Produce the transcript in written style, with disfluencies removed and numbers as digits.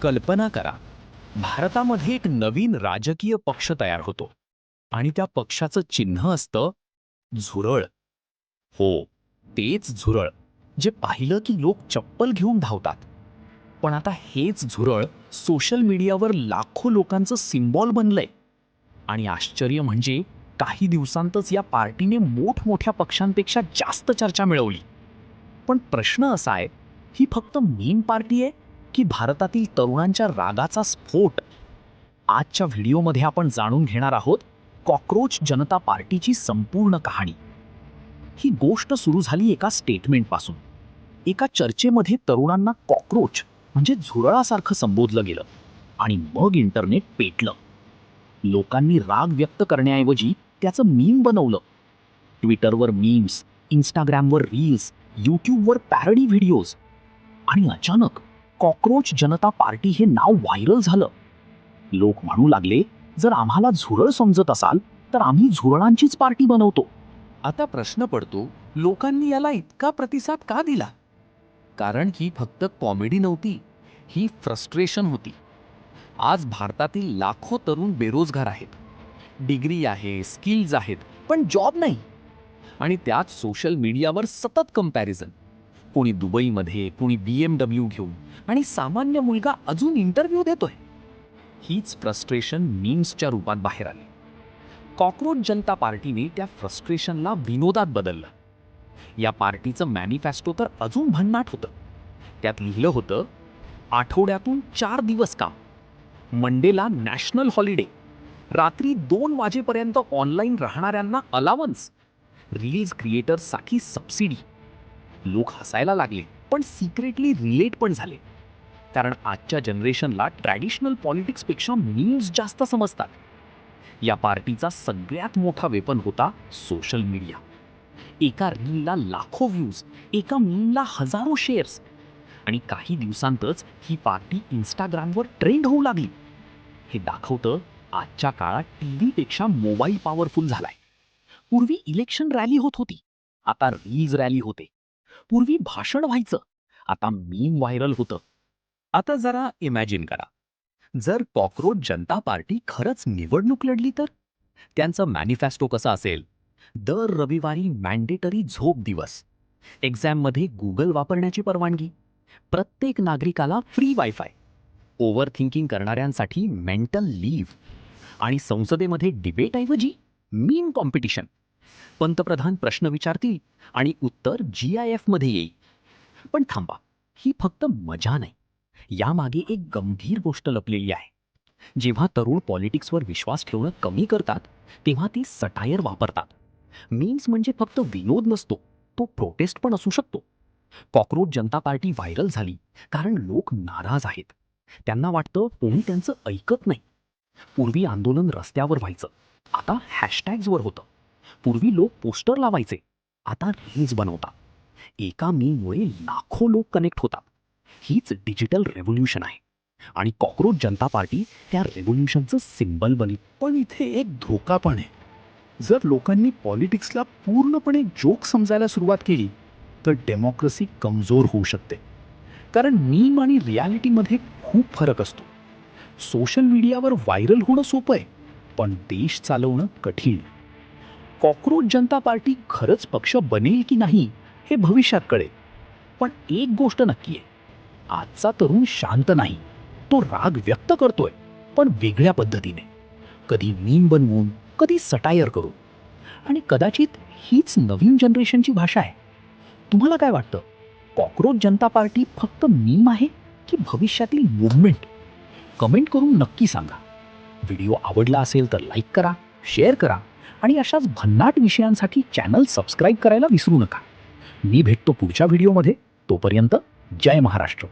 कल्पना करा, भारतामध्ये एक नवीन राजकीय पक्ष तयार होतो आणि त्या पक्षाचं चिन्ह असतं झुरळ. हो, तेच झुरळ जे पाहिलं की लोक चप्पल घेऊन धावतात. पण आता हेच झुरळ सोशल मीडियावर लाखो लोकांचं सिम्बॉल बनलंय. आणि आश्चर्य म्हणजे काही दिवसांतच या पार्टीने मोठमोठ्या पक्षांपेक्षा जास्त चर्चा मिळवली. पण प्रश्न असा आहे, ही फक्त मीम पार्टी आहे की भारतातील तरुणांच्या रागाचा स्फोट? आजच्या व्हिडिओमध्ये आपण जाणून घेणार आहोत कॉकरोच जनता पार्टीची संपूर्ण कहाणी. ही गोष्ट सुरू झाली एका स्टेटमेंटपासून. एका चर्चेमध्ये तरुणांना कॉकरोच म्हणजे झुरळासारखं संबोधलं गेलं आणि मग इंटरनेट पेटलं. लोकांनी राग व्यक्त करण्याऐवजी त्याचं मीम बनवलं. ट्विटरवर मीम्स, इंस्टाग्रामवर रील्स, यूट्यूबवर पॅरडी व्हिडिओज. आणि अचानक कॉकरोच जनता पार्टी हे नाव व्हायरल झालं. लोक म्हणू लागले, जर आम्हाला झुरळ समजत असाल तर आम्ही झुरळांचीच पार्टी बनवतो. आता प्रश्न पडतो, लोकांनी याला इतका प्रतिसाद का दिला? कारण ही फक्त कॉमेडी नव्हती, ही फ्रस्ट्रेशन होती. आज भारतातील लाखो तरुण बेरोजगार आहेत. डिग्री आहे, स्किल्स आहेत, पण जॉब नाही. आणि त्यात सोशल मीडियावर सतत कंपॅरिझन. कोणी दुबईमध्ये, कोणी BMW घेऊन, आणि सामान्य मुलगा अजून इंटरव्ह्यू देतोय. हीच फ्रस्ट्रेशन मीम्सच्या रूपात बाहेर आली. कॉकरोच जनता पार्टीने त्या फ्रस्ट्रेशनला विनोदात बदललं. या पार्टीचं मॅनिफेस्टो तर अजून भन्नाट होतं. त्यात लिहिलं होतं, आठवड्यातून 4 दिवस काम, मंडेला नॅशनल हॉलिडे, रात्री 2 वाजेपर्यंत ऑनलाईन राहणाऱ्यांना अलावन्स, रील्स क्रिएटर्ससाठी सबसिडी. लोक हसायला लागले, पण सिक्रेटली रिलेट पण झाले. कारण आजच्या जनरेशनला ट्रॅडिशनल पॉलिटिक्सपेक्षा मीम्स जास्त समजतात. या पार्टीचा सगळ्यात मोठा वेपन होता सोशल मीडिया. एका रीलला लाखो व्ह्यूज, एका मीमला हजारो शेअर्स. आणि काही दिवसांतच ही पार्टी इंस्टाग्रामवर ट्रेंड होऊ लागली. हे दाखवतं आजच्या काळात टीव्हीपेक्षा मोबाईल पॉवरफुल झालाय. पूर्वी इलेक्शन रॅली होत होती, आता रील्स रॅली होते. पूर्वी भाषण व्हायचं, आता मीम व्हायरल होतं. आता जरा इमॅजिन करा, जर कॉकरोच जनता पार्टी खरंच निवडणूक लढली तर त्यांचं मॅनिफेस्टो कसं असेल? दर रविवारी मॅन्डेटरी झोप दिवस, एक्झाममध्ये गुगल वापरण्याची परवानगी, प्रत्येक नागरिकाला फ्री वायफाय, ओव्हर थिंकिंग करणाऱ्यांसाठी मेंटल लीव्ह, आणि संसदेमध्ये डिबेटऐवजी मीम कॉम्पिटिशन. पंतप्रधान प्रश्न विचारतील आणि उत्तर GIF मध्ये येईल. पण थांबा, ही फक्त मजा नाही, यामागे एक गंभीर गोष्ट लपलेली आहे. जेव्हा तरुण पॉलिटिक्सवर विश्वास ठेवणं कमी करतात, तेव्हा ते सटायर वापरतात. मीम्स म्हणजे फक्त विनोद नसतो, तो प्रोटेस्ट पण असू शकतो. कॉकरोच जनता पार्टी व्हायरल झाली कारण लोक नाराज आहेत. त्यांना वाटतं कोणी त्यांचं ऐकत नाही. पूर्वी आंदोलन रस्त्यावर व्हायचं, आता हॅशटॅग्सवर होतं. पूर्वी लोक पोस्टर लावायचे, आता रील्स बनवतात. एका मीममुळे लाखो लोक कनेक्ट होतात. हीच डिजिटल रेव्होल्यूशन आहे. आणि कॉकरोच जनता पार्टी त्या रेव्होल्यूशनचं सिम्बल बनली. पण इथे एक धोका पण आहे. जर लोकांनी पॉलिटिक्सला पूर्णपणे जोक समजायला सुरुवात केली तर डेमोक्रेसी कमजोर होऊ शकते. कारण मीम आणि रियालिटीमध्ये खूप फरक असतो. सोशल मीडियावर व्हायरल होणं सोपं आहे, पण देश चालवणं कठीण. कॉकरोच जनता पार्टी खरंच पक्ष बनेल की नाही हे भविष्यात कळेल. पण एक गोष्ट नक्की आहे, आजचा तरुण शांत नाही. तो राग व्यक्त करतोय, पण वेगळ्या पद्धतीने. कधी मीम बनवून, कधी सटायर करून. आणि कदाचित हीच नवीन जनरेशनची भाषा आहे. तुम्हाला काय वाटतं, कॉकरोच जनता पार्टी फक्त मीम आहे की भविष्यातील मूव्हमेंट? कमेंट करून नक्की सांगा. व्हिडिओ आवडला असेल तर लाईक करा, शेअर करा आणि अशाच भन्नाट विषयांसाठी चॅनल सबस्क्राईब करायला विसरू नका. मी भेटतो पुढच्या व्हिडिओमध्ये. तोपर्यंत जय महाराष्ट्र.